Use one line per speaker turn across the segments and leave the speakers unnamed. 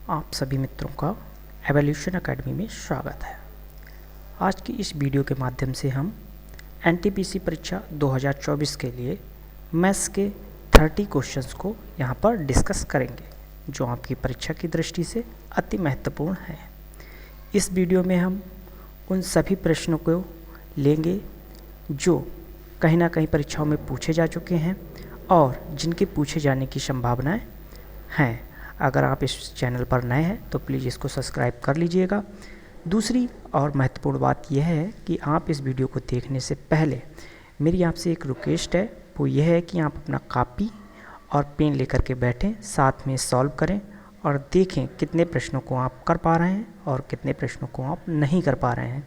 आप सभी मित्रों का एवोल्यूशन एकेडमी में स्वागत है। आज की इस वीडियो के माध्यम से हम एनटीपीसी परीक्षा 2024 के लिए मैथ्स के 30 क्वेश्चंस को यहाँ पर डिस्कस करेंगे, जो आपकी परीक्षा की दृष्टि से अति महत्वपूर्ण है। इस वीडियो में हम उन सभी प्रश्नों को लेंगे जो कहीं ना कहीं परीक्षाओं में पूछे जा चुके हैं और जिनके पूछे जाने की संभावनाएं हैं। अगर आप इस चैनल पर नए हैं तो प्लीज़ इसको सब्सक्राइब कर लीजिएगा। दूसरी और महत्वपूर्ण बात यह है कि आप इस वीडियो को देखने से पहले मेरी आपसे एक रिक्वेस्ट है, वो यह है कि आप अपना कॉपी और पेन लेकर के बैठें, साथ में सॉल्व करें और देखें कितने प्रश्नों को आप कर पा रहे हैं और कितने प्रश्नों को आप नहीं कर पा रहे हैं,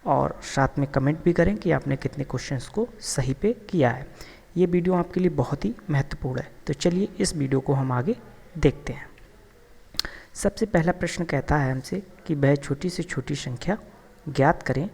और साथ में कमेंट भी करें कि आपने कितने क्वेश्चंस को सही पे किया है। ये वीडियो आपके लिए बहुत ही महत्वपूर्ण है। तो चलिए इस वीडियो को हम आगे देखते हैं। सबसे पहला प्रश्न कहता है हमसे कि वह छोटी से छोटी संख्या ज्ञात करें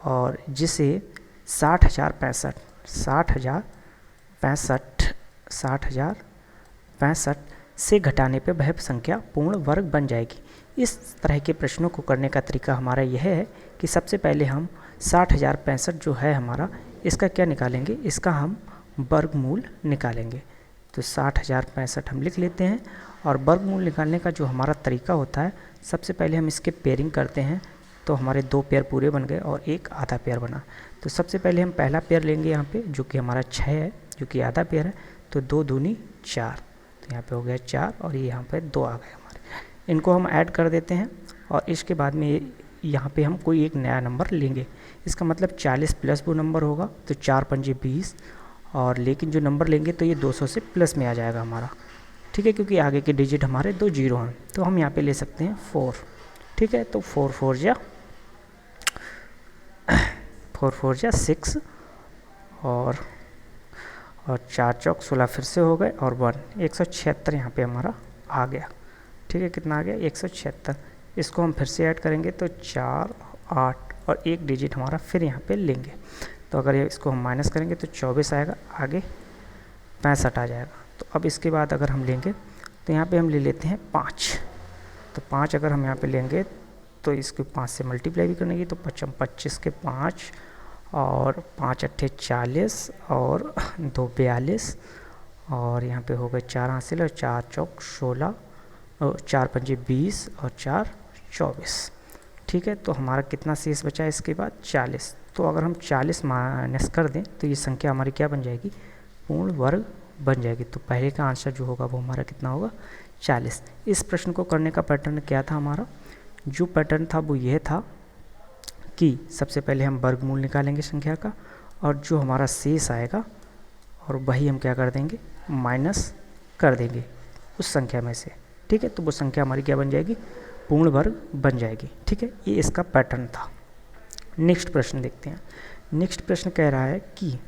और जिसे 60,065 से घटाने पर वह संख्या पूर्ण वर्ग बन जाएगी। इस तरह के प्रश्नों को करने का तरीका हमारा यह है कि सबसे पहले हम 60,065 जो है हमारा, इसका क्या निकालेंगे, इसका हम वर्गमूल निकालेंगे। तो 60,065 हम लिख लेते हैं और वर्गमूल निकालने का जो हमारा तरीका होता है, सबसे पहले हम इसके पेयरिंग करते हैं। तो हमारे 2 पेयर पूरे बन गए और एक आधा पेयर बना। तो सबसे पहले हम पहला पेयर लेंगे यहाँ पे, जो कि हमारा 6 है, जो कि आधा पेयर है। तो 2 दूनी 4, तो यहाँ पे हो गया 4 और ये यहाँ पे 2 आ गए हमारे। इनको हम ऐड कर देते हैं और इसके बाद में यहाँ पे हम कोई एक नया नंबर लेंगे। इसका मतलब 40 प्लस वो नंबर होगा, तो 4 पंजे 20, और लेकिन जो नंबर लेंगे तो ये 200 से प्लस में आ जाएगा हमारा, ठीक है, क्योंकि आगे के डिजिट हमारे 2 जीरो हैं। तो हम यहाँ पे ले सकते हैं 4, ठीक है। तो 4 4 जा 6 और 4 चौक 16 फिर से हो गए और 1 176 यहाँ पे हमारा आ गया, ठीक है। कितना आ गया, 176। इसको हम फिर से ऐड करेंगे तो 4 8 और एक डिजिट हमारा फिर यहाँ पे लेंगे। तो अगर इसको हम माइनस करेंगे तो 24 आएगा, आगे 65 आ जाएगा। तो अब इसके बाद अगर हम लेंगे तो यहाँ पे हम ले लेते हैं 5। तो 5 अगर हम यहाँ पे लेंगे तो इसको 5 से मल्टीप्लाई भी करेंगे तो 25 के 5 और 5 अट्ठे 40 और 2 42 और यहाँ पे हो गए 4 हासिल और 4 चौक 16 और 4 पंजे 20 और 4 24, ठीक है। तो हमारा कितना शेष बचा है इसके बाद, 40। तो अगर हम 40 माइनस कर दें तो ये संख्या हमारी क्या बन जाएगी, पूर्ण वर्ग बन जाएगी। तो पहले का आंसर जो होगा वो हमारा कितना होगा, 40। इस प्रश्न को करने का पैटर्न क्या था हमारा, जो पैटर्न था वो यह था कि सबसे पहले हम वर्गमूल निकालेंगे संख्या का और जो हमारा शेष आएगा और वही हम क्या कर देंगे, माइनस कर देंगे उस संख्या में से, ठीक है। तो वो संख्या हमारी क्या बन जाएगी, पूर्ण वर्ग बन जाएगी, ठीक है। ये इसका पैटर्न था। नेक्स्ट प्रश्न देखते हैं। नेक्स्ट प्रश्न कह रहा है कि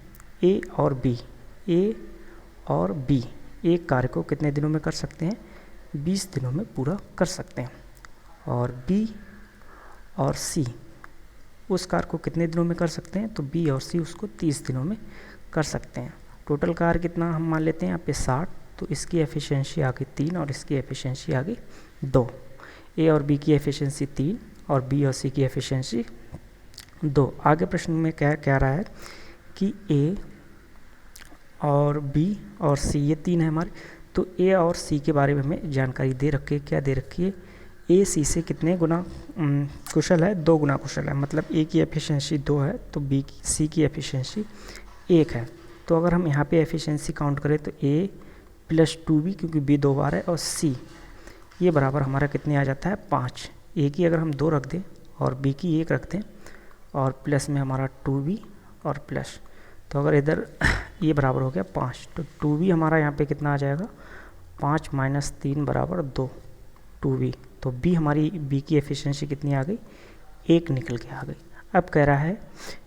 ए और बी एक कार्य को कितने दिनों में कर सकते हैं, 20 दिनों में पूरा कर सकते हैं, और बी और सी उस कार्य को कितने दिनों में कर सकते हैं, तो बी और सी उसको 30 दिनों में कर सकते हैं। टोटल कार्य कितना हम मान लेते हैं यहाँ पे 60, तो इसकी एफिशिएंसी आ गई 3 और इसकी एफिशिएंसी आ गई 2। ए और बी की एफिशिएंसी 3 और बी और सी की एफिशिएंसी 2। आगे प्रश्न में क्या कह रहा है कि ए और बी और सी ये 3 है हमारे। तो ए और सी के बारे में हमें जानकारी दे रखी है। क्या दे रखी है, ए सी से कितने गुना कुशल है, 2 गुना कुशल है। मतलब ए की एफिशिएंसी 2 है तो सी की एफिशिएंसी 1 है। तो अगर हम यहाँ पे एफिशिएंसी काउंट करें तो ए प्लस 2b, क्योंकि बी 2 बार है, और सी ये बराबर हमारा कितने आ जाता है, 5। ए की अगर हम 2 रख दें और बी की 1 रख दें और प्लस में हमारा 2b और प्लस, तो अगर इधर ये बराबर हो गया 5, तो 2b हमारा यहाँ पे कितना आ जाएगा, 5 माइनस 3 बराबर 2 2b। तो b हमारी b की एफिशिएंसी कितनी आ गई, 1 निकल के आ गई। अब कह रहा है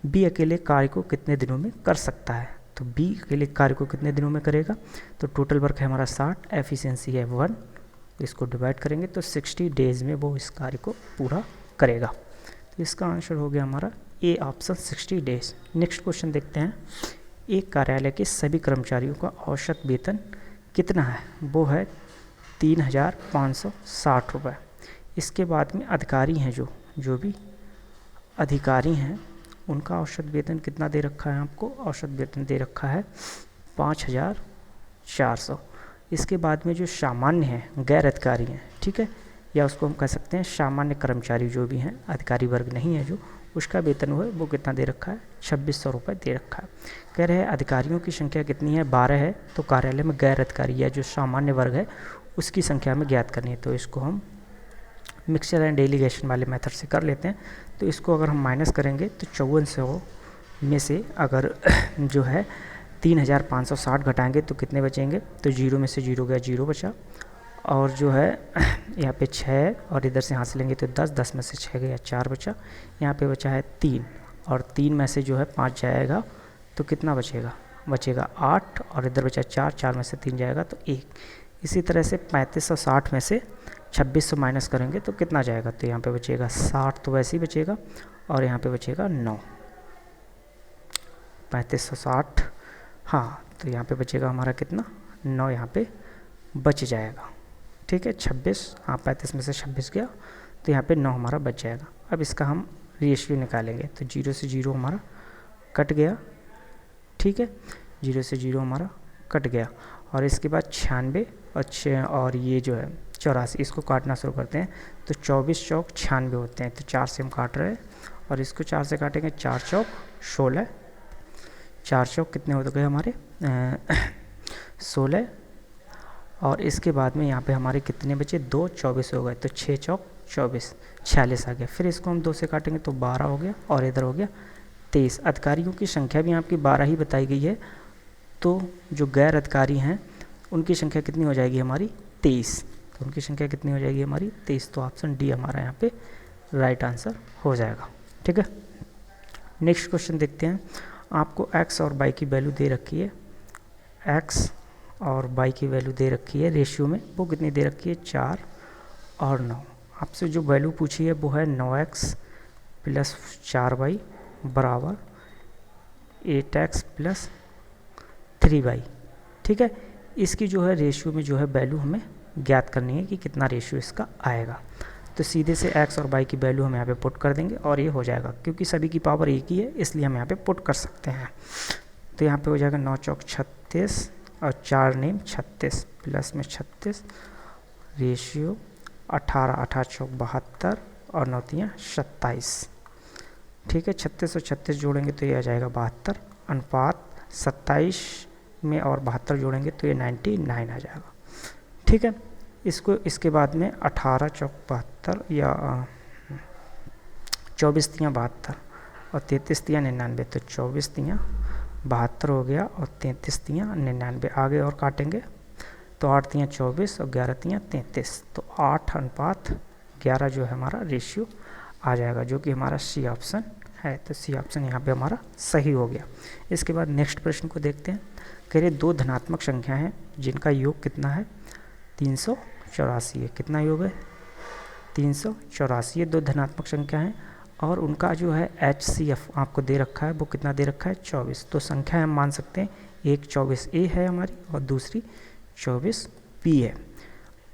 b अकेले कार्य को कितने दिनों में कर सकता है। तो b अकेले कार्य को कितने दिनों में करेगा, तो टोटल वर्क है हमारा 60, एफिशिएंसी है 1, इसको डिवाइड करेंगे तो 60 डेज में वो इस कार्य को पूरा करेगा। तो इसका आंसर हो गया हमारा A option, 60 days. Next question देखते हैं। एक कार्यालय के सभी कर्मचारियों का औसत वेतन कितना है, वो है 3,560 रुपये। इसके बाद में अधिकारी हैं जो भी अधिकारी हैं उनका औसत वेतन कितना दे रखा है आपको? औसत वेतन दे रखा है 5,400। इसके बाद में जो सामान्य हैं, गैर अधिकारी हैं, ठीक है, या उसको हम कह सकते हैं सामान्य कर्मचारी जो भी हैं, अधिकारी वर्ग नहीं है जो, उसका वेतन वो कितना दे रखा है? 2,600 रुपये दे रखा है। कह रहे हैं अधिकारियों की संख्या कितनी है? 12 है। तो कार्यालय में गैर अधिकारी या जो सामान्य वर्ग है उसकी संख्या हमें ज्ञात करनी है। तो इसको हम मिक्सचर एंड डेलीगेशन वाले मेथड से कर लेते हैं। तो इसको अगर हम माइनस करेंगे तो 5400 में से अगर जो है 3,560 घटाएंगे तो कितने बचेंगे? तो 0 में से 0 गया, 0 बचा, और जो है यहाँ पे 6 और इधर से हाथ लेंगे तो 10, 10 में से 6 गया, 4 बचा, यहाँ पे बचा है 3, और 3 में से जो है 5 जाएगा तो कितना बचेगा? बचेगा 8, और इधर बचा 4, 4 में से 3 जाएगा तो 1। इसी तरह से 3560 में से 2600 माइनस करेंगे तो कितना जाएगा? तो यहाँ पे बचेगा 60, तो वैसे ही बचेगा, और यहाँ पे बचेगा 9। 3560, हाँ, तो यहाँ पे बचेगा हमारा कितना? 9 यहाँ पे बच जाएगा, ठीक है। 26, हाँ, 35 में से 26 गया तो यहाँ पे 9 हमारा बच जाएगा। अब इसका हम रेशियो निकालेंगे तो 0 से 0 हमारा कट गया, ठीक है, 0 से 0 हमारा कट गया, और इसके बाद 96 और ये जो है 84, इसको काटना शुरू करते हैं। तो 24 चौक 96 होते हैं, तो 4 से हम काट रहे हैं, और इसको 4 से काटेंगे, 4 चौक 16, 4 चौक कितने हो गए हमारे? 16, और इसके बाद में यहाँ पे हमारे कितने बचे? 2, 24 हो गए, तो 6 चौक 24, 46 आ गया। फिर इसको हम 2 से काटेंगे तो 12 हो गया, और इधर हो गया 23। अधिकारियों की संख्या भी आपकी 12 ही बताई गई है, तो जो गैर अधिकारी हैं उनकी संख्या कितनी हो जाएगी हमारी? 23। तो उनकी संख्या कितनी हो जाएगी हमारी? 23। तो ऑप्शन डी हमारा यहाँ पे राइट आंसर हो जाएगा, ठीक है। नेक्स्ट क्वेश्चन देखते हैं। आपको x और y की वैल्यू दे रखी है, x और y की वैल्यू दे रखी है रेशियो में, वो कितनी दे रखी है? 4 और 9। आपसे जो वैल्यू पूछी है वो है 9x प्लस 4y बराबर 8x प्लस 3y, ठीक है। इसकी जो है रेशियो में जो है वैल्यू हमें ज्ञात करनी है कि कितना रेशियो इसका आएगा। तो सीधे से x और y की वैल्यू हम यहाँ पे पुट कर देंगे और ये हो जाएगा, क्योंकि सभी की पावर एक ही है इसलिए हम यहाँ पे पुट कर सकते हैं। तो यहाँ पे हो जाएगा 9 चौक 36 और 4 नेम 36 प्लस में 36 रेशियो 18, 18 चौक 72 और 9 तियाँ 27, ठीक है। 36 और 36 जोड़ेंगे तो ये आ जाएगा 72, अनुपात 27 में और 72 जोड़ेंगे तो ये 99 आ जाएगा, ठीक है। इसको इसके बाद में 18 चौक 72 या 24 तियाँ 72 और 33 तियाँ 99, तो 24 तियाँ 72 हो गया और 33 तियाँ 99 आगे और काटेंगे तो 8 तियाँ 24 और 11 तियाँ 33, तो 8 अनुपात 11 जो है हमारा रेशियो आ जाएगा, जो कि हमारा सी ऑप्शन है। तो सी ऑप्शन यहाँ पे हमारा सही हो गया। इसके बाद नेक्स्ट प्रश्न को देखते हैं। कह रहे 2 धनात्मक संख्या हैं जिनका योग कितना है? 384 है। कितना योग है? 384। ये 2 धनात्मक संख्या हैं और उनका जो है HCF आपको दे रखा है, वो कितना दे रखा है? 24। तो संख्या हम मान सकते हैं, एक 24A है हमारी और दूसरी 24B है।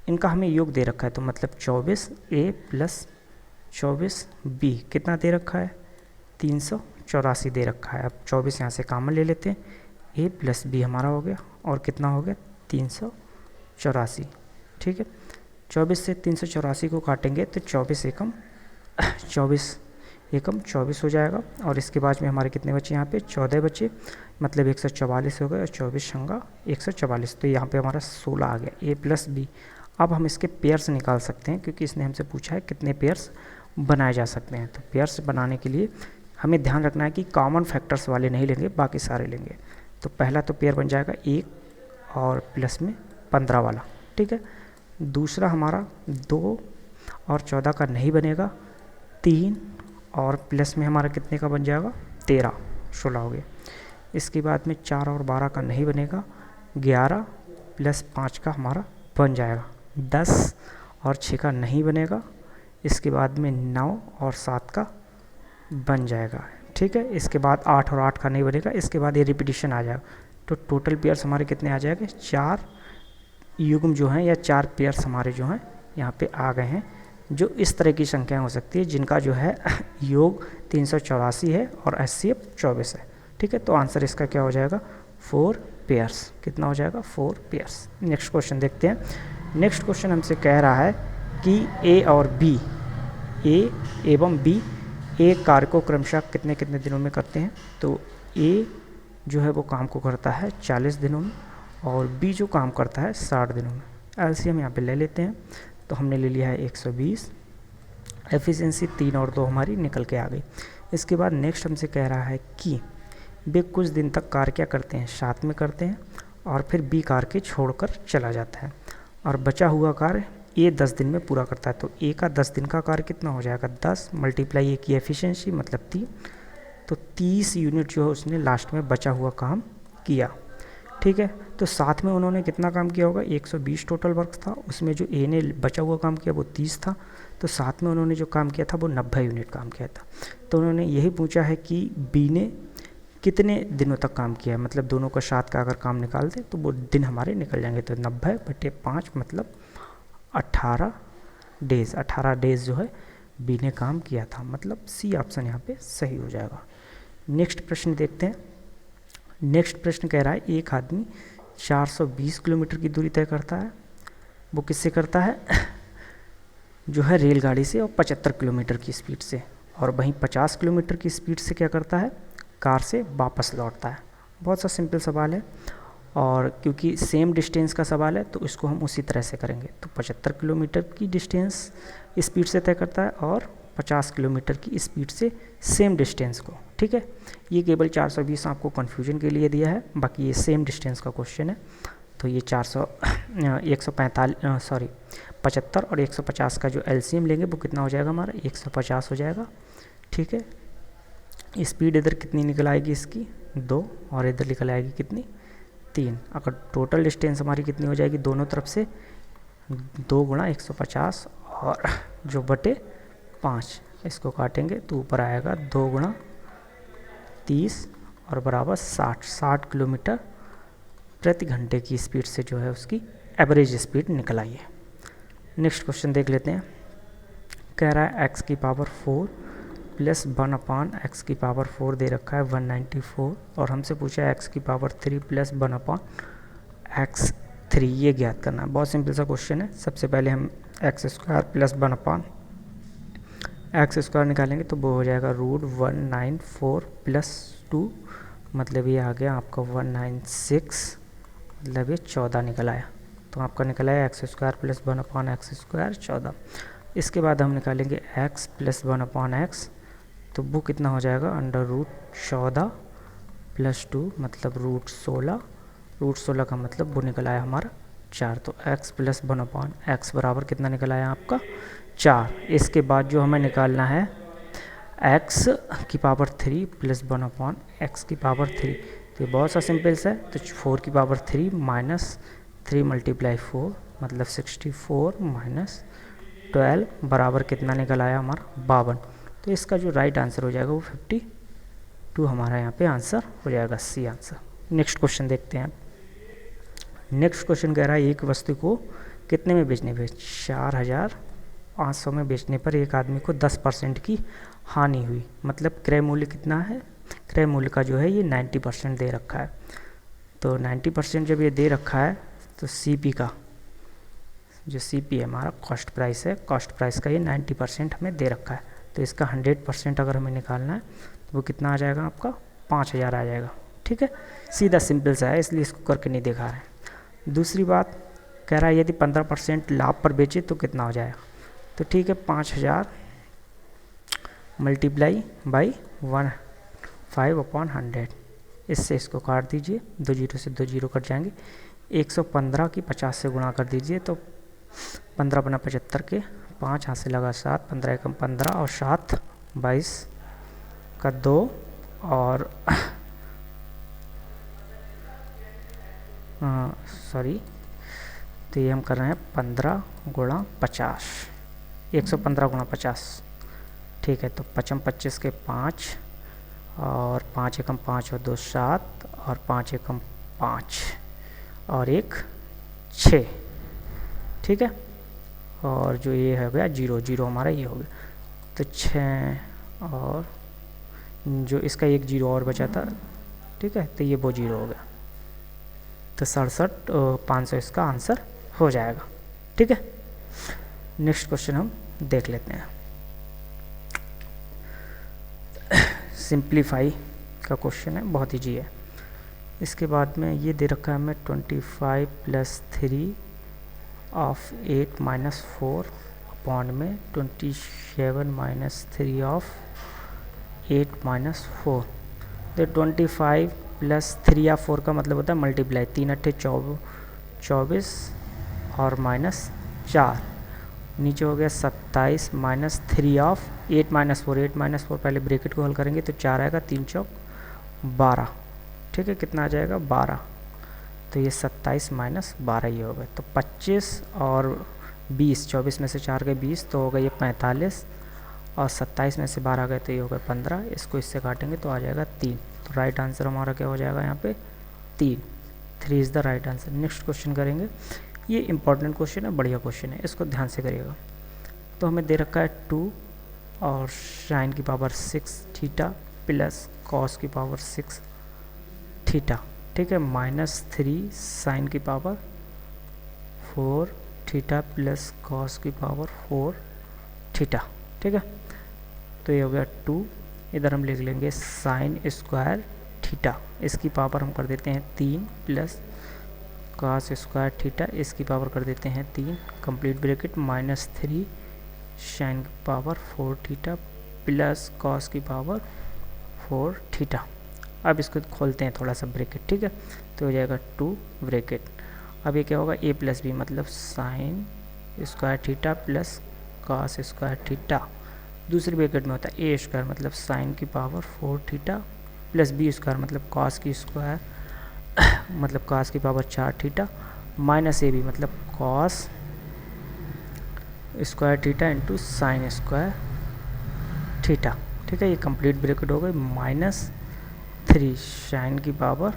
इनका हमें योग दे रखा है, तो मतलब 24A प्लस 24B कितना दे रखा है? 384 दे रखा है। अब 24 यहाँ से कॉमन ले लेते हैं, A प्लस B हमारा हो गया और कितना हो गया? 384, ठीक है। 24 से 384 को काटेंगे तो 24 एकम 24 हो जाएगा, और इसके बाद में हमारे कितने बचे? यहाँ पे 14 बचे, मतलब 144 हो गए, और 24 संगा 144, तो यहाँ पे हमारा 16 आ गया, A प्लस B। अब हम इसके पेयर्स निकाल सकते हैं, क्योंकि इसने हमसे पूछा है कितने पेयर्स बनाए जा सकते हैं। तो पेयर्स बनाने के लिए हमें ध्यान रखना है कि कॉमन फैक्टर्स वाले नहीं लेंगे, बाकी सारे लेंगे। तो पहला तो पेयर बन जाएगा 1 और प्लस में 15 वाला, ठीक है। दूसरा हमारा 2 और 14 का नहीं बनेगा, 3 और प्लस में हमारा कितने का बन जाएगा? 13, 16 हो गया। इसके बाद में 4 और 12 का नहीं बनेगा, 11 प्लस 5 का हमारा बन जाएगा, 10 और 6 का नहीं बनेगा। इसके बाद में 9 और 7 का बन जाएगा, ठीक है। इसके बाद 8 और 8 का नहीं बनेगा, इसके बाद ये रिपीटिशन आ जाएगा। तो टोटल पेयर्स हमारे कितने आ जाएंगे? 4 युग्म जो हैं या 4 पेयर्स हमारे जो हैं यहाँ पे आ गए हैं, जो इस तरह की संख्या हो सकती है जिनका जो है योग 384 है और HCF 24 है। ठीक है, तो आंसर इसका क्या हो जाएगा 4 पेयर्स। कितना हो जाएगा 4 पेयर्स। नेक्स्ट क्वेश्चन देखते हैं। नेक्स्ट क्वेश्चन हमसे कह रहा है कि ए और बी, ए एवं बी एक कार्य को क्रमशः कितने कितने दिनों में करते हैं। तो ए जो है वो काम को करता है 40 दिनों में और बी जो काम करता है 60 दिनों में। एलसीएम यहाँ पे ले लेते हैं, तो हमने ले लिया है 120। एफिशिएंसी 3 और 2 हमारी निकल के आ गई। इसके बाद नेक्स्ट हमसे कह रहा है कि वे कुछ दिन तक कार्य क्या करते हैं, साथ में करते हैं और फिर बी कार्य के छोड़कर चला जाता है और बचा हुआ कार्य ए 10 दिन में पूरा करता है। तो ए का 10 दिन का कार्य कितना हो जाएगा 10 मल्टीप्लाई ए की एफिशिएंसी मतलब 3, तो 30 यूनिट जो है उसने लास्ट में बचा हुआ काम किया। ठीक है, तो साथ में उन्होंने कितना काम किया होगा 120 टोटल वर्क था, उसमें जो ए ने बचा हुआ काम किया वो 30 था, तो साथ में उन्होंने जो काम किया था वो 90 यूनिट काम किया था। तो उन्होंने यही पूछा है कि बी ने कितने दिनों तक काम किया है, मतलब दोनों का साथ का अगर काम निकाल दें तो वो दिन हमारे निकल जाएंगे। तो 90/5 मतलब 18 डेज़, 18 डेज़ जो है बी ने काम किया था, मतलब सी ऑप्शन यहाँ पे सही हो जाएगा। नेक्स्ट प्रश्न देखते हैं। नेक्स्ट प्रश्न कह रहा है एक आदमी 420 किलोमीटर की दूरी तय करता है, वो किससे करता है जो है रेलगाड़ी से, और 75 किलोमीटर की स्पीड से, और वहीं 50 किलोमीटर की स्पीड से क्या करता है कार से वापस लौटता है। बहुत सा सिंपल सवाल है और क्योंकि सेम डिस्टेंस का सवाल है तो इसको हम उसी तरह से करेंगे। तो 75 किलोमीटर की डिस्टेंस स्पीड से तय करता है और 50 किलोमीटर की स्पीड से सेम डिस्टेंस को। ठीक है, ये केवल 420 आपको कन्फ्यूजन के लिए दिया है, बाकी ये सेम डिस्टेंस का क्वेश्चन है। तो ये 75 और 150 का जो एलसीएम लेंगे वो कितना हो जाएगा हमारा 150 हो जाएगा। ठीक है, स्पीड इधर कितनी निकल आएगी इसकी 2 और इधर निकल आएगी कितनी 3। अगर टोटल डिस्टेंस हमारी कितनी हो जाएगी दोनों तरफ से 2 गुणा 150 और जो बटे 5, इसको काटेंगे तो ऊपर आएगा 2 गुणा 30 और बराबर 60 किलोमीटर प्रति घंटे की स्पीड से जो है उसकी एवरेज स्पीड निकल आई है। नेक्स्ट क्वेश्चन देख लेते हैं। कह रहा है x की पावर 4 प्लस 1/x की पावर 4 दे रखा है 194, और हमसे पूछा है x की पावर 3 प्लस 1/x3 ये ज्ञात करना है। बहुत सिंपल सा क्वेश्चन है। सबसे पहले हम x² प्लस 1/x² निकालेंगे तो वो हो जाएगा √194 प्लस 2, मतलब ये आ गया आपका 196, मतलब ये 14 निकल आया। तो आपका निकल आया x² प्लस 1/x² 14। इसके बाद हम निकालेंगे x प्लस 1/x, तो वो कितना हो जाएगा √14 प्लस 2 मतलब √16, √16 का मतलब वो निकल आया हमारा 4। तो x प्लस 1/x बराबर कितना निकल आया आपका 4। इसके बाद जो हमें निकालना है x की पावर 3 प्लस 1/x की पावर 3, तो ये बहुत सा सिंपल सा है। तो 4 की पावर 3 माइनस 3 मल्टीप्लाई 4 मतलब 64 माइनस 12 बराबर कितना निकल आया हमारा 52। तो इसका जो राइट आंसर हो जाएगा वो 52 हमारा यहाँ पे आंसर हो जाएगा, सी आंसर। नेक्स्ट क्वेश्चन देखते हैं। नेक्स्ट क्वेश्चन कह रहा है एक वस्तु को कितने में बेचने पे 4500 में बेचने पर एक आदमी को 10% की हानि हुई, मतलब क्रय मूल्य कितना है, क्रय मूल्य का जो है ये 90% दे रखा है। तो 90% जब ये दे रखा है तो सीपी का जो सीपी है हमारा कॉस्ट प्राइस है, कॉस्ट प्राइस का ये 90% हमें दे रखा है। तो इसका 100% अगर हमें निकालना है तो वो कितना आ जाएगा आपका 5000 आ जाएगा। ठीक है, सीधा सिंपल सा है, इसलिए इसको करके नहीं दिखा रहे हैं। दूसरी बात कह रहा है यदि 15% लाभ पर बेचे तो कितना हो जाएगा। तो ठीक है 5000 मल्टीप्लाई बाई 5/100, इससे इसको काट दीजिए, 2 जीरो से 2 जीरो कट जाएंगे। 115 की 50 से गुणा कर दीजिए तो 15 बना 75 के 5 हाथ से लगा 7, 15 एकम 15 और 7 22 का 2 और सॉरी, तो ये हम कर रहे हैं 15 गुणा 50, 115 गुणा 50। ठीक है, तो 55 25 के 5 और 5 एकम 5 और 2 7 और 5 एकम 5 और 1 6, ठीक है। और जो ये हो गया 0, 0 हमारा ये हो गया, तो 6 और जो इसका एक 0 और बचा था, ठीक है, तो ये वो 0 हो गया, तो 67,500 इसका आंसर हो जाएगा, ठीक है। नेक्स्ट क्वेश्चन हम देख लेते हैं। सिंप्लीफाई का क्वेश्चन है, बहुत ईजी है। इसके बाद में ये दे रखा है हमें 25 + 3 ऑफ 8 - 4 अपॉन में 27 - 3 ऑफ 8 - 4। तो 25 + 3 या 4 का मतलब होता है मल्टीप्लाई, 3 × 8 = 24 और -4, नीचे हो गया 27 - 3 ऑफ 8 - 4। 8 - 4 पहले ब्रैकेट को हल करेंगे तो 4 आएगा, 3 × 4 = 12, ठीक है। कितना आ जाएगा 12, तो ये 27 - 12 ये हो गया, तो 25 और 20, 24 में से 4 गए 20, तो हो गया ये 45, और 27 में से 12 गए तो ये हो गया 15, इसको इससे काटेंगे तो आ जाएगा 3। तो राइट आंसर हमारा क्या हो जाएगा यहाँ पे 3 is the right answer. Next question करेंगे, ये इंपॉर्टेंट क्वेश्चन है, बढ़िया क्वेश्चन है, इसको ध्यान से करिएगा। तो हमें दे रखा है 2 और sin की पावर 6 थीटा प्लस cos की पावर 6 थीटा, ठीक है, -3 sin की पावर 4 थीटा प्लस cos की पावर 4 थीटा, ठीक है। तो ये हो गया 2, इधर हम लिख लेंगे sin² थीटा, इसकी पावर हम कर देते हैं 3 प्लस cos² थीटा, इसकी पावर कर देते हैं 3, कंप्लीट ब्रैकेट, -3 sin की पावर 4 थीटा प्लस cos की पावर 4 थीटा। अब इसको खोलते हैं थोड़ा सा ब्रैकेट, ठीक है, तो हो जाएगा 2 ब्रैकेट। अब ये क्या होगा a + b मतलब sin² theta plus cos² theta, दूसरी ब्रैकेट में होता है a² मतलब sin की पावर 4 थीटा प्लस b² मतलब cos की स्क्वायर मतलब cos की पावर 4 थीटा माइनस ab मतलब cos² theta into sin² theta, ठीक है। ये कंप्लीट ब्रैकेट हो गई, -3 sin की पावर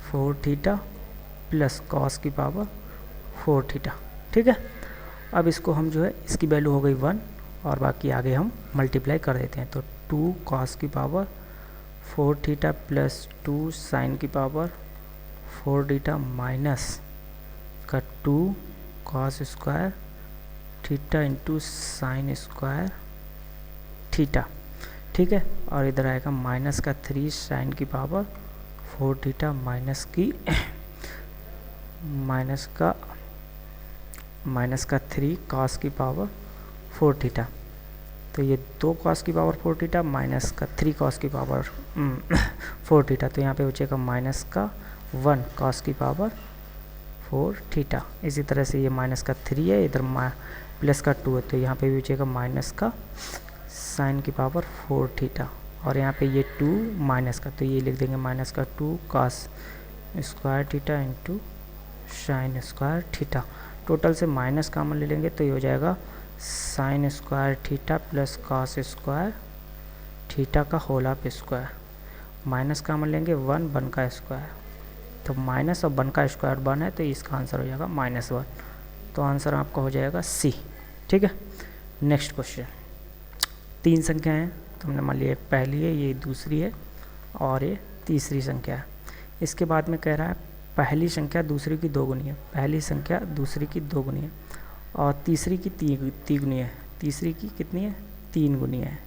4 थीटा प्लस cos की पावर 4 थीटा, ठीक है। अब इसको हम जो है इसकी वैल्यू हो गई 1 और बाकी आगे हम मल्टीप्लाई कर देते हैं, तो 2 cos की पावर 4 थीटा प्लस 2 sin की पावर 4 थीटा माइनस का 2 cos² theta into sin² theta, ठीक है। और इधर आएगा माइनस का 3 sin की पावर 4 थीटा माइनस का 3 cos की पावर 4 थीटा, तो ये 2 cos की पावर 4 थीटा माइनस का 3 cos की पावर 4 थीटा, तो यहाँ पे बचेगा माइनस का 1 cos की पावर 4 थीटा। इसी तरह से ये माइनस का 3 है, इधर प्लस का 2 है, तो यहाँ पे भी बचेगा माइनस का sin की पावर 4 थीटा, और यहाँ पे ये 2 माइनस का, तो ये लिख देंगे माइनस का 2 cos² theta into sin² theta. Total से माइनस कॉमन ले लेंगे तो ये हो जाएगा sin² theta plus cos² theta का whole of square, minus common लेंगे 1 का स्क्वायर, तो माइनस और 1 का स्क्वायर 1 है, तो इसका आंसर हो जाएगा -1, तो आंसर आपका हो जाएगा C, ठीक है। नेक्स्ट क्वेश्चन, 3 संख्या हैं, तो हमने मान लिया पहली है, ये दूसरी है और ये तीसरी संख्या है। इसके बाद में कह रहा है पहली संख्या दूसरी की 2 गुनी है, पहली संख्या दूसरी की 2 गुनी है, और तीसरी की 3 गुनी है, तीसरी की कितनी है 3 गुनी है,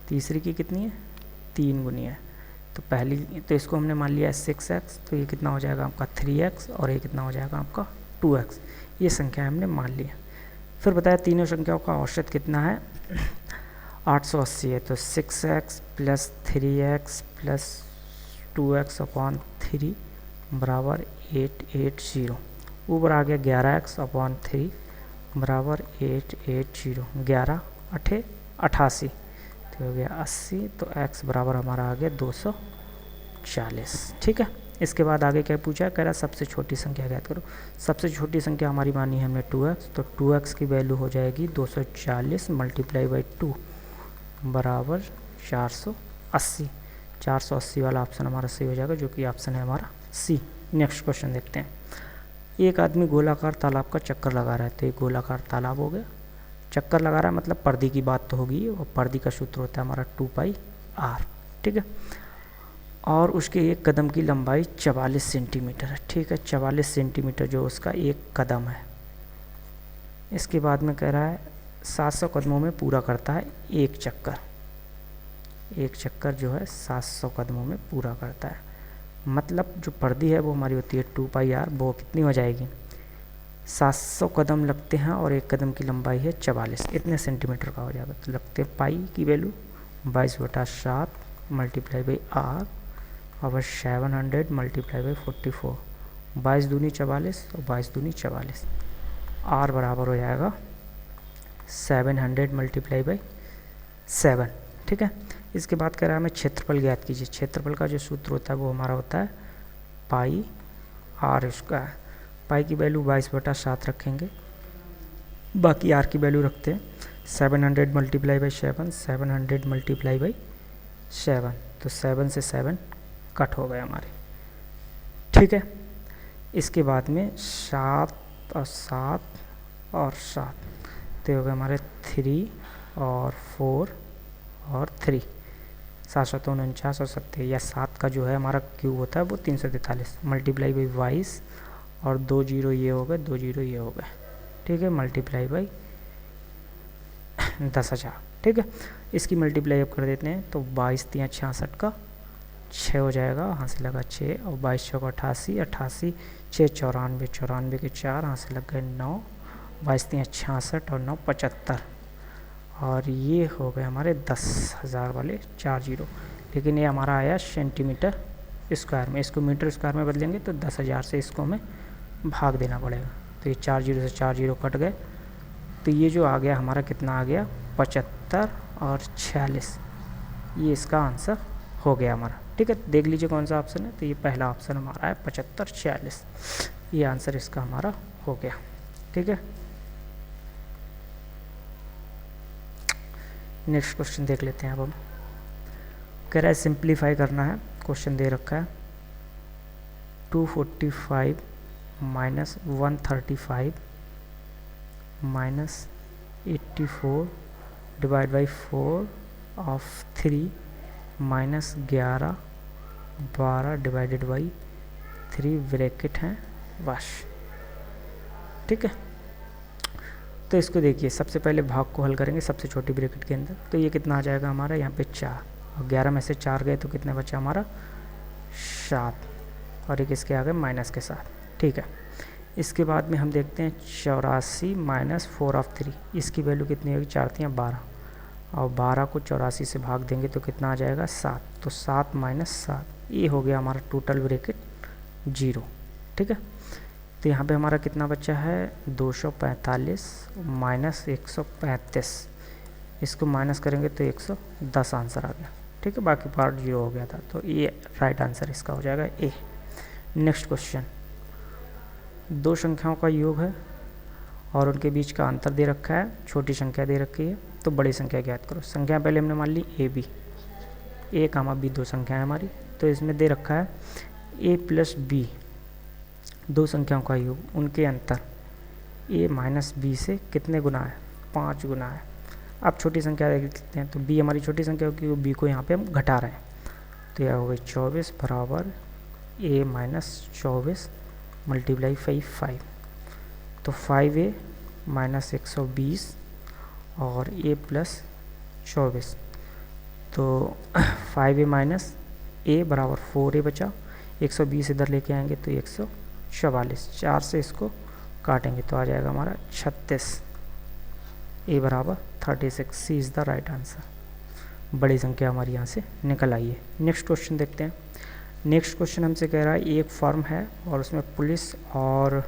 तीसरी की कितनी है 3 गुनी है। तो पहली, तो इसको हमने मान लिया 6x, तो ये कितना हो जाएगा आपका 3x, और ये कितना हो जाएगा आपका 2x, ये संख्या हमने मान लिया। फिर बताया तीनों संख्याओं का औसत कितना है 880 है, तो 6x plus 3x plus 2x upon 3 बराबर 880, ऊपर आ गया 11x अपॉन 3 बराबर 880, 11 8 88, तो हो गया 80, तो x बराबर हमारा आ गया 240, ठीक है। इसके बाद आगे क्या पूछा, कह रहा सबसे छोटी संख्या ज्ञात करो। सबसे छोटी संख्या हमारी मानी है हमने 2x, तो 2x की वैल्यू हो जाएगी 240 मल्टीप्लाई बाई 2 बराबर 480, 480 वाला ऑप्शन हमारा सही हो जाएगा, जो कि ऑप्शन है हमारा C। नेक्स्ट क्वेश्चन देखते हैं, एक आदमी गोलाकार तालाब का चक्कर लगा रहा है, तो एक गोलाकार तालाब हो गया, चक्कर लगा रहा है मतलब पर्दी की बात तो होगी, और पर्दी का सूत्र होता है हमारा 2πr, ठीक है। और उसके एक कदम की लंबाई 44 सेंटीमीटर है, ठीक है, 44 सेंटीमीटर जो उसका एक कदम है। इसके बाद में कह रहा है 700 कदमों में पूरा करता है एक चक्कर, एक चक्कर जो है 700 कदमों में पूरा करता है, मतलब जो पर्दी है वो हमारी होती है 2πr, वो कितनी हो जाएगी 700 कदम लगते हैं और एक कदम की लंबाई है 44, इतने सेंटीमीटर का हो जाएगा। तो लगते हैं पाई की वैल्यू 22/7 मल्टीप्लाई बाई आर और 700 मल्टीप्लाई बाई 44, 22 दूनी 44 और 22 दूनी 44, आर बराबर हो जाएगा 700 मल्टीप्लाई बाई 7, ठीक है। इसके बाद कह रहा है हमें क्षेत्रफल ज्ञात कीजिए। क्षेत्रफल का जो सूत्र होता है वो हमारा होता है पाई आर स्क्वायर। पाई की वैल्यू 22/7 रखेंगे, बाकी आर की वैल्यू रखते हैं 700 मल्टीप्लाई बाई 7, 700 मल्टीप्लाई बाई 7, तो 7 से 7 कट हो गए हमारे, ठीक है। इसके बाद में 7 और 7 और 7, तो हो गए हमारे 3 और 4 और 3, 749 और 70, या 7 का जो है हमारा क्यूब होता है वो 343 मल्टीप्लाई बाई 22 और 2 जीरो ये हो गए, 2 जीरो ये हो गए, ठीक है, मल्टीप्लाई बाई 10,000, ठीक है। इसकी मल्टीप्लाई अब कर देते हैं, तो 22 3 66 का 6 हो जाएगा, यहाँ से लगा 6 और 22 6 88, 88 6 94, 94 के 4, यहाँ से लग गए 9, 22 3 66 और 9 75, और ये हो गए हमारे 10,000 वाले 4 जीरो, लेकिन ये हमारा आया सेंटीमीटर स्क्वायर में, इसको मीटर स्क्वायर में बदलेंगे तो 10,000 से इसको हमें भाग देना पड़ेगा, तो ये 4 जीरो से 4 जीरो कट गए, तो ये जो आ गया हमारा कितना आ गया 75 और 46, ये इसका आंसर हो गया हमारा, ठीक है। देख लीजिए कौन सा ऑप्शन है, तो ये पहला ऑप्शन हमारा है 75 46, ये आंसर इसका हमारा हो गया, ठीक है। नेक्स्ट क्वेश्चन देख लेते हैं अब हम। कह रहा है सिंप्लीफाई करना है, क्वेश्चन दे रखा है 245 minus 135 minus 84 divide by 4 of 3 minus 11 12 divided by 3 bracket हैं वश, ठीक है। तो इसको देखिए, सबसे पहले भाग को हल करेंगे सबसे छोटी ब्रैकेट के अंदर, तो ये कितना आ जाएगा हमारा यहाँ पे 4, और 11 में से 4 गए तो कितने बचा हमारा 7, और एक इसके आगे माइनस के साथ, ठीक है। इसके बाद में हम देखते हैं 84 माइनस 4 ऑफ 3, इसकी वैल्यू कितनी होगी 4 3 12, और 12 को 84 से भाग देंगे तो कितना आ जाएगा 7, तो 7 माइनस 7, ये हो गया हमारा टोटल ब्रैकेट 0, ठीक है। तो यहाँ पे हमारा कितना बचा है 245 माइनस 135, इसको माइनस करेंगे तो 110 आंसर आ गया, ठीक है, बाकी पार्ट 0 हो गया था, तो ये राइट आंसर इसका हो जाएगा ए। नेक्स्ट क्वेश्चन, दो संख्याओं का योग है और उनके बीच का अंतर दे रखा है, छोटी संख्या दे रखी है, तो बड़ी संख्या ज्ञात करो। संख्या पहले हमने मान ली A B, A comma B दो संख्या है हमारी, तो इसमें दे रखा है ए प्लस बी, दो संख्याओं का योग, उनके अंतर a माइनस बी से कितने गुना है 5 गुना है। अब छोटी संख्या देख लेते हैं, तो b हमारी छोटी संख्या होगी, b को यहाँ पे हम घटा रहे हैं, तो यह हो गई 24 बराबर a माइनस 24 मल्टीप्लाई 5, तो 5a माइनस 120 और a प्लस 24, तो 5a माइनस a बराबर 4a बचा, 120 इधर लेके आएंगे तो 144, 4 से इसको काटेंगे तो आ जाएगा हमारा 36, a बराबर 36, सी इज़ द राइट आंसर। बड़ी संख्या हमारी यहाँ से निकल आई है। नेक्स्ट क्वेश्चन देखते हैं। नेक्स्ट क्वेश्चन हमसे कह रहा है एक फर्म है और उसमें पुलिस और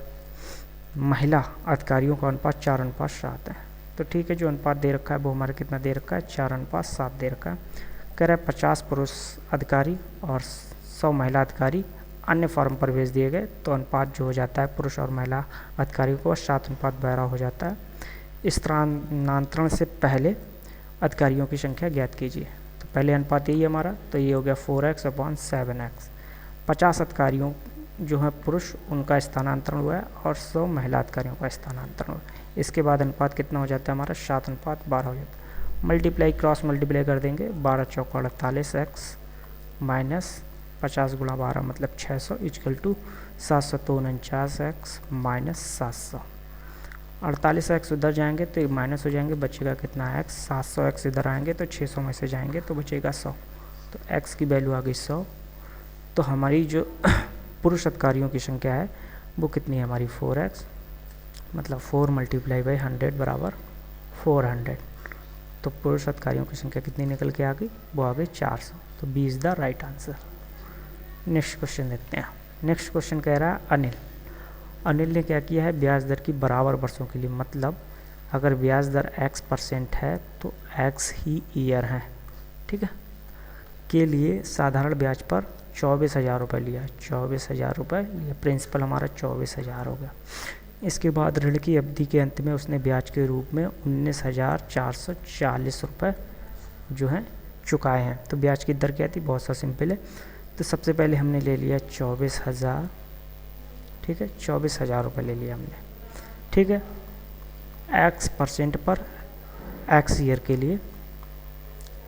महिला अधिकारियों का अनुपात 4:7 है, तो ठीक है, जो अनुपात दे रखा है वो हमारा कितना दे रखा है 4:7 दे रखा है। कह रहा है 50 पुरुष अधिकारी और 100 महिला अधिकारी अन्य फॉर्म पर भेज दिए गए, तो अनुपात जो हो जाता है पुरुष और महिला अधिकारियों को 7:12 हो जाता है। स्थानांतरण से पहले अधिकारियों की संख्या ज्ञात कीजिए। तो पहले अनुपात यही हमारा, तो ये हो गया 4x/7x। 50 अधिकारियों जो है पुरुष उनका स्थानांतरण हुआ है और 100 महिला अधिकारियों का स्थानांतरण हुआ है। इसके बाद अनुपात कितना हो जाता है हमारा 7:12 हो जाता है। मल्टीप्लाई क्रॉस मल्टीप्लाई कर देंगे, 12 चौका 48x माइनस 50 गुणा 12 मतलब 600 is equal to 749x minus 700। 48x उधर जाएंगे तो ये माइनस हो जाएंगे, बचेगा कितना x। 700x इधर आएंगे तो 600 में से जाएंगे तो बचेगा 100, तो x की वैल्यू आ गई 100। तो हमारी जो पुरुष अधिकारियों की संख्या है वो कितनी है हमारी 4x, मतलब 4 मल्टीप्लाई बाई 100 बराबर 400। तो पुरुष अधिकारियों की संख्या कितनी निकल के आ गई, वो आ गई 400। तो B is the right answer. Next question देखते हैं। नेक्स्ट क्वेश्चन कह रहा है अनिल ने क्या किया है, ब्याज दर की बराबर वर्षों के लिए, मतलब अगर ब्याज दर x% है तो x ही ईयर है, ठीक है, के लिए साधारण ब्याज पर 24,000 रुपये लिया। 24,000 रुपये लिया, प्रिंसिपल हमारा 24,000 हो गया। इसके बाद ऋण की अवधि के अंत में उसने ब्याज के रूप में 19,440 रुपये जो है चुकाए हैं। तो ब्याज की दर क्या थी, बहुत सा सिंपल है। तो सबसे पहले हमने ले लिया 24,000, ठीक है, 24,000 रुपये ले लिया हमने, ठीक है, x% पर x ईयर के लिए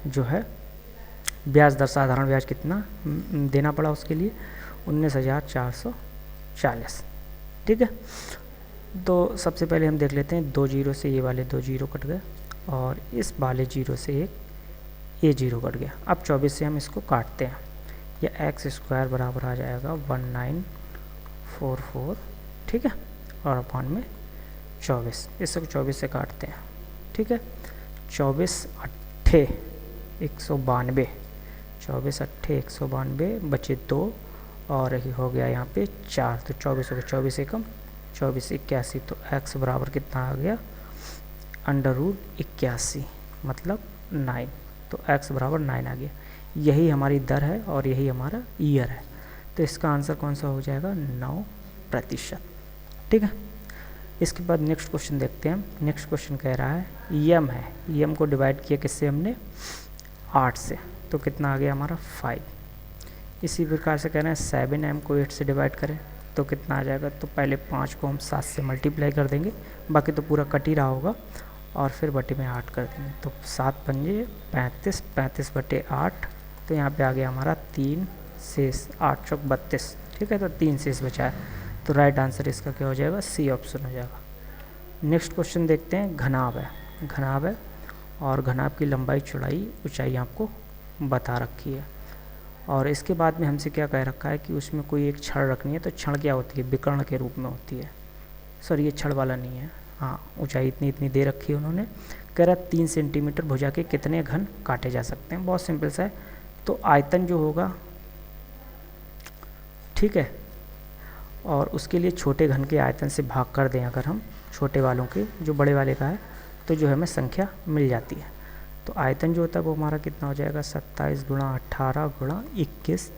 जो है ब्याज दर, साधारण ब्याज कितना देना पड़ा उसके लिए 19,440, ठीक है। तो सबसे पहले हम देख लेते हैं, 2 जीरो से ये वाले 2 जीरो कट गए और इस वाले जीरो से एक ये जीरो कट गया। अब 24 से हम इसको काटते हैं, या x² बराबर आ जाएगा 1944, ठीक है, और अपान में 24, इसको 24 से काटते हैं, ठीक है। 24 अट्ठे 192, 24 अट्ठे 192 बचे 2 और ये हो गया यहाँ पे 4, तो 24 हो गया, 24 एकम 24 81। तो x बराबर कितना आ गया, √81 मतलब 9। तो x बराबर 9 आ गया। यही हमारी दर है और यही हमारा ईयर है। तो इसका आंसर कौन सा हो जाएगा, 9%, ठीक है। इसके बाद नेक्स्ट क्वेश्चन देखते हैं। नेक्स्ट क्वेश्चन कह रहा है एम है, एम को डिवाइड किया किससे हमने, 8 से, तो कितना आ गया हमारा 5। इसी प्रकार से कह रहे हैं 7m को 8 से डिवाइड करें तो कितना आ जाएगा। तो पहले 5 को हम 7 से मल्टीप्लाई कर देंगे, बाकी तो पूरा कट ही रहा होगा, और फिर बटे में 8 कर देंगे। तो 7 पंजे 35, 35 बटे 8, तो यहाँ पे आ गया हमारा 3 शेष, 8 चौक 32, ठीक है, तो 3 शेष बचा है। तो राइट आंसर इसका क्या हो जाएगा, सी ऑप्शन हो जाएगा। नेक्स्ट क्वेश्चन देखते हैं। घनाभ है, घनाभ है और घनाभ की लंबाई चौड़ाई ऊंचाई आपको बता रखी है, और इसके बाद में हमसे क्या कह रखा है कि उसमें कोई एक छड़ रखनी है। तो छड़ क्या होती है, विकर्ण के रूप में होती है। सर ये छड़ वाला नहीं है, हाँ, ऊंचाई इतनी इतनी दे रखी है उन्होंने। कह रहा 3 सेंटीमीटर भुजा के कितने घन काटे जा सकते हैं। बहुत सिंपल सा है। तो आयतन जो होगा, ठीक है, और उसके लिए छोटे घन के आयतन से भाग कर दें अगर हम, छोटे वालों के जो बड़े वाले का है, तो जो है हमें संख्या मिल जाती है। तो आयतन जो होता है वो हमारा कितना हो जाएगा, 27 गुणा 18 गुणा 21,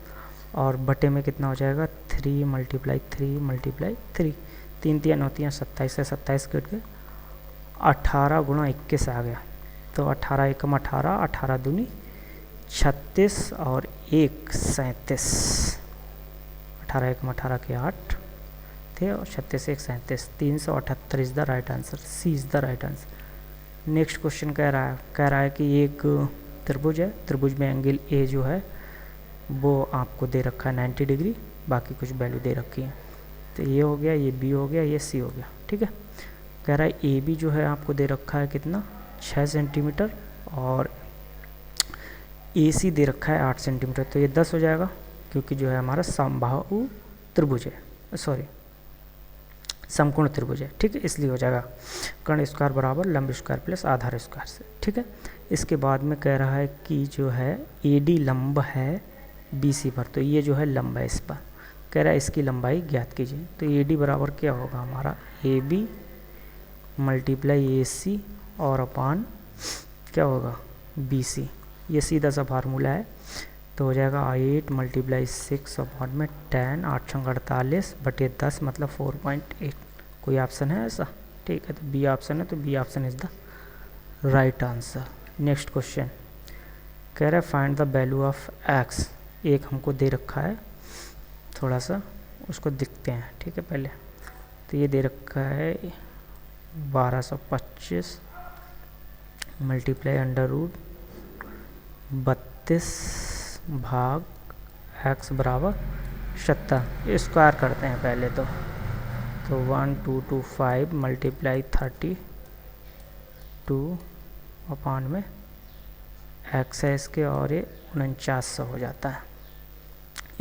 और बटे में कितना हो जाएगा 3 मल्टीप्लाई 3, 3 3 होती हैं 27 से 27 कट के 18 गुणा 21 आ गया। तो 18 एकम 18, 18 दूनी 36 और 1 37, 18 एकम 18 के 8 थे और 36 1 37, 378 is the right answer. C is the right answer. Next question कह रहा है कि एक त्रिभुज है, त्रिभुज में एंगल ए जो है वो आपको दे रखा है 90 डिग्री, बाकी कुछ वैल्यू दे रखी है। तो ये हो गया, ये बी हो गया, ये सी हो गया, ठीक है। कह रहा है ए बी जो है आपको दे रखा है कितना, 6 सेंटीमीटर, और ए सी दे रखा है 8 सेंटीमीटर। तो ये 10 हो जाएगा, क्योंकि जो है हमारा समबाहु त्रिभुज है, सॉरी समकोण त्रिभुज है, ठीक है, इसलिए हो जाएगा कर्ण स्क्वायर बराबर लंब स्क्वायर प्लस आधार स्क्वायर से, ठीक है। इसके बाद में कह रहा है कि जो है ए डी लंब है बी सी पर, तो ये जो है लंब है इस पर, कह रहा है इसकी लंबाई ज्ञात कीजिए। तो ए डी बराबर क्या होगा हमारा, ए बी मल्टीप्लाई ए सी और अपान क्या होगा बी सी, ये सीधा सा फार्मूला है। तो हो जाएगा 8 मल्टीप्लाई 6 अपॉन में 10, 8 छंग 48 बटे 10 मतलब 4.8। कोई ऑप्शन है ऐसा, ठीक है, तो बी ऑप्शन है, तो B option is the right answer. Next question कह रहा है find the value of X. एक हमको दे रखा है थोड़ा सा, उसको दिखते हैं। ठीक है, पहले तो ये दे रखा है 1225 मल्टीप्लाई अंडर रूट 32 भाग x बराबर 70। स्क्वायर करते हैं पहले तो 1225 मल्टीप्लाई 32 अपान में x है इसके, और ये 4900 हो जाता है।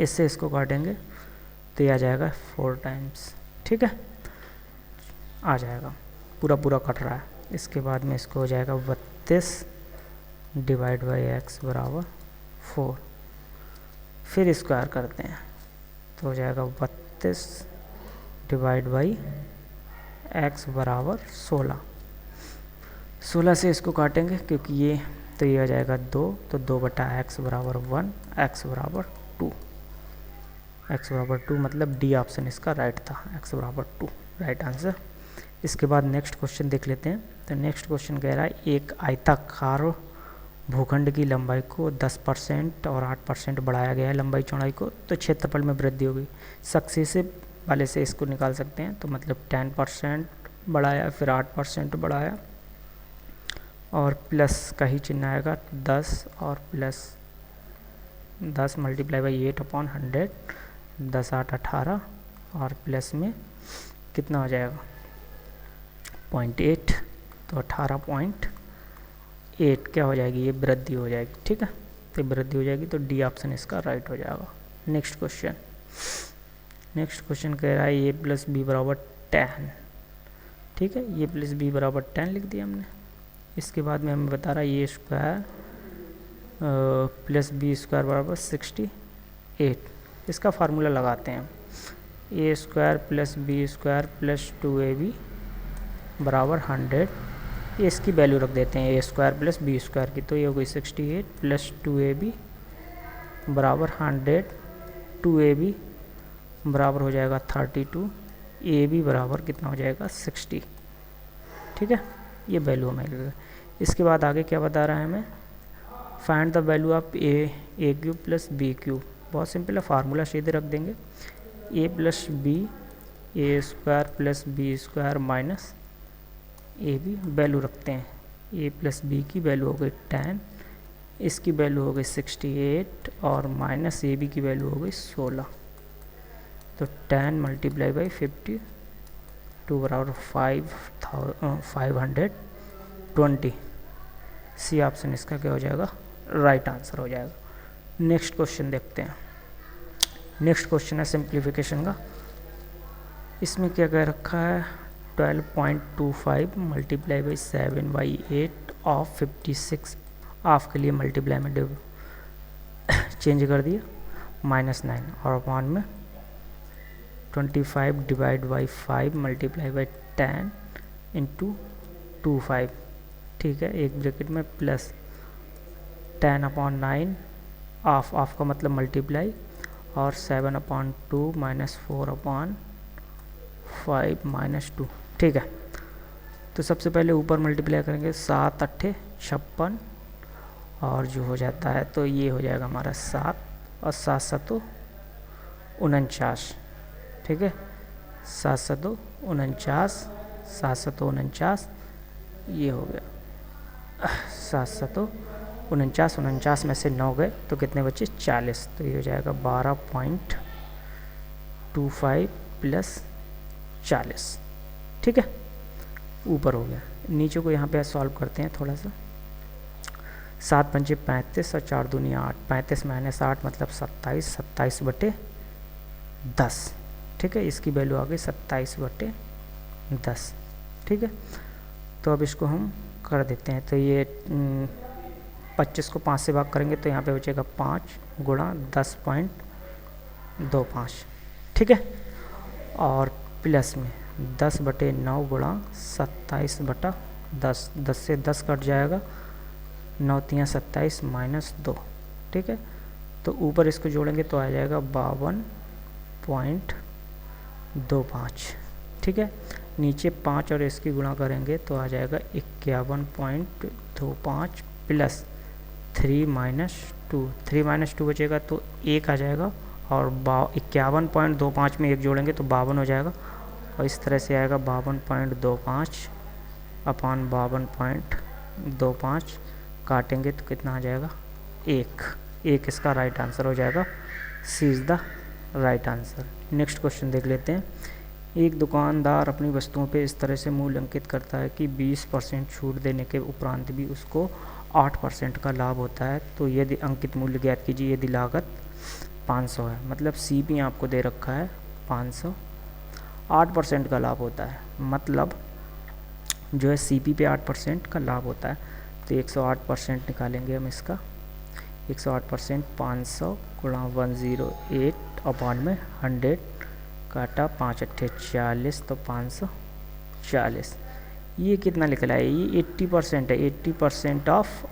इससे इसको काटेंगे तो ये आ जाएगा 4 टाइम्स। ठीक है, आ जाएगा, पूरा पूरा कट रहा है। इसके बाद में इसको हो जाएगा 32 डिवाइड बाई x बराबर 4। फिर स्क्वायर करते हैं तो हो जाएगा 32 डिवाइड बाई x बराबर 16 से इसको काटेंगे क्योंकि ये तो ये हो जाएगा 2, तो 2 बटा x बराबर 1, x बराबर 2। x बराबर 2 मतलब डी ऑप्शन इसका राइट था, x बराबर 2 राइट आंसर। इसके बाद नेक्स्ट क्वेश्चन देख लेते हैं। तो नेक्स्ट क्वेश्चन कह रहा है एक आयताकार भूखंड की लंबाई को 10% और 8% बढ़ाया गया है लंबाई चौड़ाई को, तो क्षेत्रफल में वृद्धि होगी। सक्सेसिव वाले से इसको निकाल सकते हैं, तो मतलब 10% बढ़ाया, फिर 8% बढ़ाया, और प्लस का ही चिन्ह आएगा 10 और प्लस 10 मल्टीप्लाई बाई 8 अपॉन 100, 10 8 18 और प्लस में कितना हो जाएगा 0.8, तो 18.8 क्या हो जाएगी, ये वृद्धि हो जाएगी। ठीक है, तो वृद्धि हो जाएगी, तो डी ऑप्शन इसका राइट हो जाएगा। नेक्स्ट क्वेश्चन कह रहा है ए प्लस बी बराबर 10। ठीक है, ए प्लस बी बराबर 10 लिख दिया हमने। इसके बाद में हमें बता रहा है A square plus B square बराबर 68। इसका फार्मूला लगाते हैं, A square plus B square plus 2ab बराबर 100। ये इसकी वैल्यू रख देते हैं A square plus B square की, तो ये हो गई 68 प्लस 2ab बराबर 100, 2ab बराबर हो जाएगा 32, ab बराबर कितना हो जाएगा 60। ठीक है, ये वैल्यू हमें। इसके बाद आगे क्या बता रहा है हमें, find the value of A cube plus B cube. बहुत सिंपल है, फार्मूला सीधे रख देंगे, A plus B A square plus B square minus A B. Value रखते हैं, ए प्लस बी की वैल्यू हो गई 10, इसकी वैल्यू हो गई 68 और माइनस ए बी की वैल्यू हो गई 16। तो 10 मल्टीप्लाई बाई 52 बराबर 520। सी ऑप्शन इसका क्या हो जाएगा, राइट आंसर हो जाएगा। नेक्स्ट क्वेश्चन देखते हैं। नेक्स्ट क्वेश्चन है सिंप्लीफिकेशन का। इसमें क्या कह रखा है, 12.25 मल्टीप्लाई बाई 7/8 ऑफ 56। ऑफ के लिए मल्टीप्लाई में चेंज कर दिया -9, और अपॉन में 25 divide by 5 multiply by 10 into 25। ठीक है, एक ब्रैकेट में प्लस 10/9 ऑफ का मतलब मल्टीप्लाई, और 7/2 माइनस 4/5 माइनस 2। ठीक है, तो सबसे पहले ऊपर मल्टीप्लाई करेंगे 7 8 56, और जो हो जाता है तो ये हो जाएगा हमारा 7 और 7 7 49। ठीक है, 7 7 49, 7 7 49, ये हो गया 7 7 49, 49 में से 9 गए तो कितने बचे 40, तो ये हो जाएगा 12.25 प्लस 40। ठीक है, ऊपर हो गया। नीचे को यहाँ पे सॉल्व करते हैं थोड़ा सा। 7 पंचे 35 और 4 दूनी 8, 35 माइनस 8 मतलब 27, 27/10। ठीक है, इसकी वैल्यू आ गई 27/10। ठीक है, तो अब इसको हम कर देते हैं। तो ये 25 को 5 से भाग करेंगे तो यहाँ पे बचेगा 5 गुणा 10.25। ठीक है, और प्लस में 10/9 गुणा 27/10। 10 से 10 कट जाएगा, 9 3 27 माइनस 2। ठीक है, तो ऊपर इसको जोड़ेंगे तो आ जाएगा 52.25। ठीक है, नीचे 5 और इसकी गुणा करेंगे तो आ जाएगा 51.25 प्लस 3 - 2। 3 - 2 बचेगा तो 1 आ जाएगा, और 51.25 में 1 जोड़ेंगे तो 52 हो जाएगा, और इस तरह से आएगा 52.25 अपॉन 52.25, काटेंगे तो कितना आ जाएगा 1 इसका राइट आंसर हो जाएगा। C is the right answer. Next question देख लेते हैं। एक दुकानदार अपनी वस्तुओं पे इस तरह से मूल्य अंकित करता है कि 20% छूट देने के उपरांत भी उसको 8% का लाभ होता है, तो यदि अंकित मूल्य ज्ञात कीजिए यदि लागत 500 है। मतलब सी भी आपको दे रखा है 500, 8% का लाभ होता है, मतलब जो है CP पे 8% का लाभ होता है, तो 108% निकालेंगे हम इसका। 108% 500 गुणा 108 अपॉन में 100 काटा 5 अट्ठे 40, तो 540। ये कितना निकला है, ये 80% है, 80% ऑफ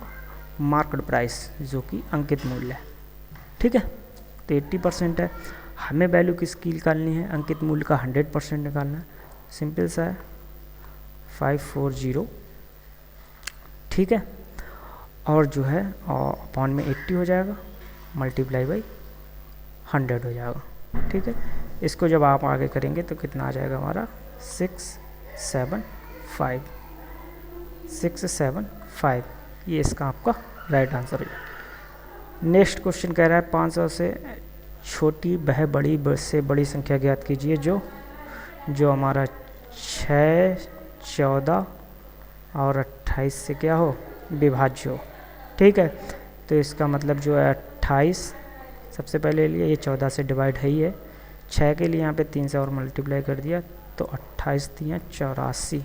मार्केट प्राइस जो कि अंकित मूल्य है। ठीक है, तो 80% है। हमें वैल्यू किसकी निकालनी है, अंकित मूल्य का 100% निकालना है। सिंपल सा है, 540। ठीक है, और जो है अपॉन में 80 हो जाएगा, मल्टीप्लाई बाई 100 हो जाएगा। ठीक है, इसको जब आप आगे करेंगे तो कितना आ जाएगा हमारा 675। ये इसका आपका राइट आंसर है। नेक्स्ट क्वेश्चन कह रहा है 500 से छोटी वह बड़ी से बड़ी संख्या ज्ञात कीजिए जो हमारा 6, 14 और 28 से क्या हो, विभाज्य हो। ठीक है, तो इसका मतलब जो है 28 सबसे पहले लिए, ये 14 से डिवाइड है ही है। 6 के लिए यहाँ पे 3 से और मल्टीप्लाई कर दिया तो 28 दिया 84।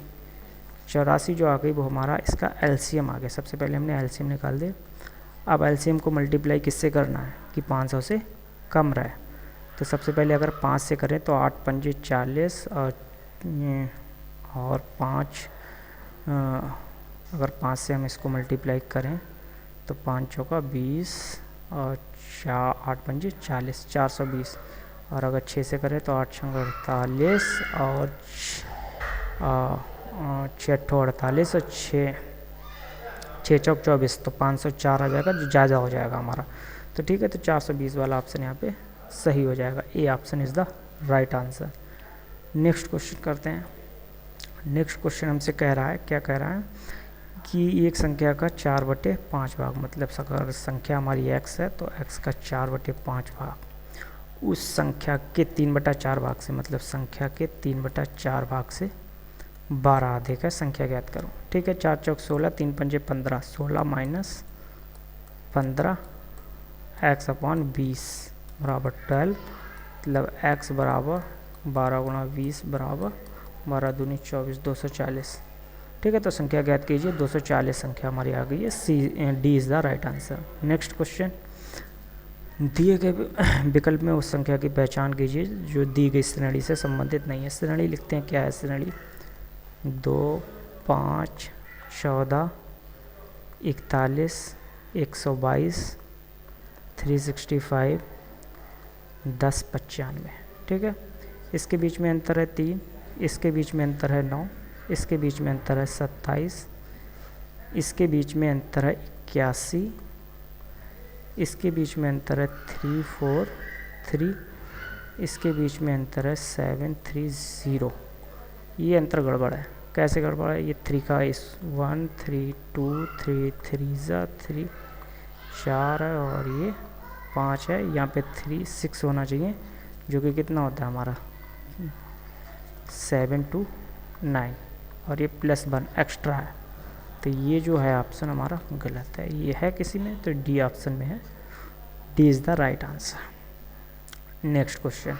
84 जो आ गई वो हमारा इसका एलसीएम आ गया। सबसे पहले हमने एलसीएम निकाल दिया। अब एलसीएम को मल्टीप्लाई किससे करना है कि 500 से कम रहे। तो सबसे पहले अगर 5 से करें तो 8 पंजे 40 और 5 अगर 5 से हम इसको मल्टीप्लाई करें तो 5 चौका 20 और 8 पंजे 40, 420। और अगर 6 से करें तो 8 छंग 48 और 6 48 और 6 चौक 24, तो 504 आ जाएगा जो ज़्यादा हो जाएगा हमारा। तो ठीक है, तो 420 वाला ऑप्शन यहाँ पे सही हो जाएगा। A option is the right answer. Next question करते हैं। नेक्स्ट क्वेश्चन हमसे कह रहा है, क्या कह रहा है कि एक संख्या का 4/5 भाग, मतलब अगर संख्या हमारी x है तो x का 4/5 भाग उस संख्या के 3/4 भाग से, मतलब संख्या के 3/4 भाग से 12 आधे का संख्या ज्ञात करो। ठीक है, 4 चौक 16, 3 पंजे 15, 16 माइनस 15 x अपॉन 20 बराबर 12, मतलब x बराबर 12 गुणा 20 बराबर 12 दूनी 24, 240। ठीक है, तो संख्या ज्ञात कीजिए। 240 संख्या हमारी आ गई है। D is the right answer. Next question, दिए गए विकल्प में उस संख्या की पहचान कीजिए जो दी गई श्रेणी से संबंधित नहीं है। श्रेणी लिखते हैं, क्या है श्रेणी, 2, 5, 14, 41, 122, 365, 10, 95। ठीक है, इसके बीच में अंतर है 3, इसके बीच में अंतर है 9, इसके बीच में अंतर है 27, इसके बीच में अंतर है 81, इसके बीच में अंतर है 3, 4, 3, इसके बीच में अंतर है 7, 3, 0। ये अंतर गड़बड़ है। कैसे गड़बड़ है, ये 3 का 1, 3, 2, 3, 3 3, 4 है और ये 5 है। यहाँ पे 3, 6 होना चाहिए, जो कि कितना होता है हमारा 7 to 9, और ये +1 एक्स्ट्रा है। तो ये जो है ऑप्शन हमारा गलत है। ये है किसी में तो डी ऑप्शन में है। D is the right answer. Next question,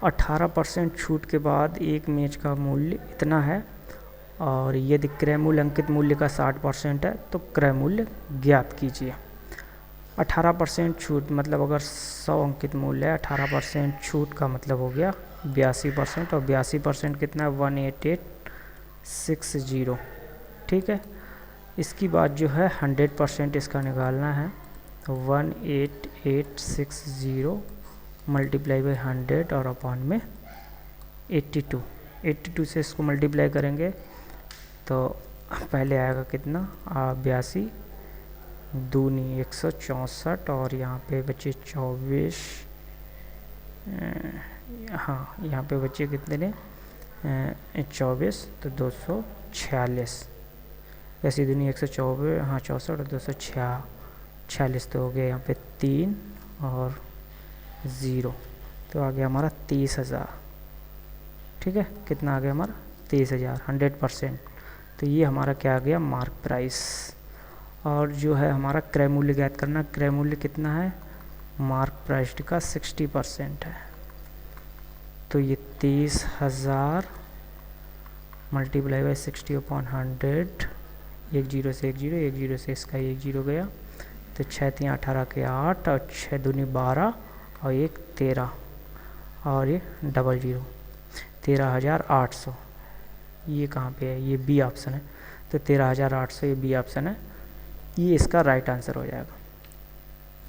18% छूट के बाद एक मेज का मूल्य इतना है और यदि क्रय मूल्य अंकित मूल्य का 60% है तो क्रय मूल्य ज्ञात कीजिए। 18% छूट मतलब अगर 100 अंकित मूल्य है, 18% छूट का मतलब हो गया 82%, और 82% कितना है 18860। ठीक है, इसकी बात जो है 100% इसका निकालना है, 18860 मल्टीप्लाई बाई 100 और अपॉन में 82 से इसको मल्टीप्लाई करेंगे तो पहले आएगा कितना 82 दूनी 164 और यहाँ पे बचे 24 हाँ यहाँ पे बच्चे कितने ने 24 तो 246, ऐसी दुनी 124, हाँ 64 और 246 तो हो गया यहाँ पे 3 और 0 तो आ गया हमारा 30,000। ठीक है, कितना आ गया हमारा 30,000 100%। तो ये हमारा क्या आ गया मार्क प्राइस। और जो है हमारा क्रय मूल्य ज्ञात करना, क्रय मूल्य कितना है मार्क प्राइस का 60% है। तो ये 30,000 मल्टीप्लाई बाई 60/100, एक जीरो से एक जीरो, एक जीरो से इसका एक जीरो गया, तो 6 3 18 के 8 और 6 दूनी 12 और 1 13 और ये डबल जीरो 13,800। ये कहाँ पे है, ये बी ऑप्शन है, तो 13,800 ये बी ऑप्शन है, ये इसका राइट आंसर हो जाएगा।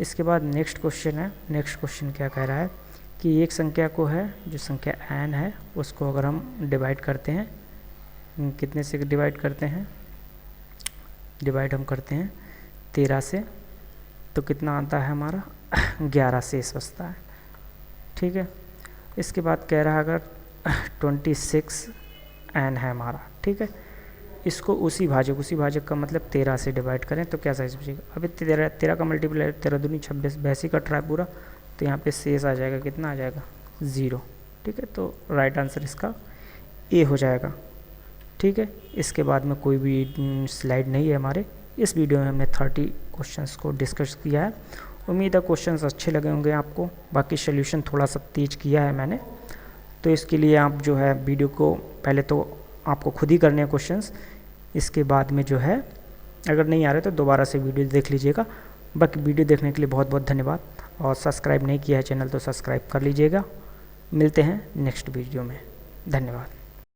इसके बाद नेक्स्ट क्वेश्चन है। नेक्स्ट क्वेश्चन क्या कह रहा है कि एक संख्या को है, जो संख्या n है, उसको अगर हम डिवाइड करते हैं, कितने से डिवाइड करते हैं, डिवाइड हम करते हैं 13 से, तो कितना आता है हमारा 11 शेष बचता है। ठीक है, इसके बाद कह रहा है अगर 26n है हमारा, ठीक है, इसको उसी भाजक का मतलब 13 से डिवाइड करें तो क्या साइज बचेगा। अभी 13 का मल्टीप्लाई 13 दूनी 26, वैसे कट रहा है पूरा, तो यहाँ पे शेष आ जाएगा, कितना आ जाएगा 0। ठीक है, तो राइट आंसर इसका ए हो जाएगा। ठीक है, इसके बाद में कोई भी स्लाइड नहीं है हमारे। इस वीडियो में हमने 30 क्वेश्चंस को डिस्कस किया है। उम्मीद है क्वेश्चंस अच्छे लगे होंगे आपको। बाकी सोल्यूशन थोड़ा सा तेज किया है मैंने, तो इसके लिए आप जो है वीडियो को पहले तो आपको खुद ही करने हैं क्वेश्चंस, इसके बाद में जो है अगर नहीं आ रहे तो दोबारा से वीडियो देख लीजिएगा। बाकी वीडियो देखने के लिए बहुत बहुत धन्यवाद, और सब्सक्राइब नहीं किया है चैनल तो सब्सक्राइब कर लीजिएगा। मिलते हैं नेक्स्ट वीडियो में, धन्यवाद।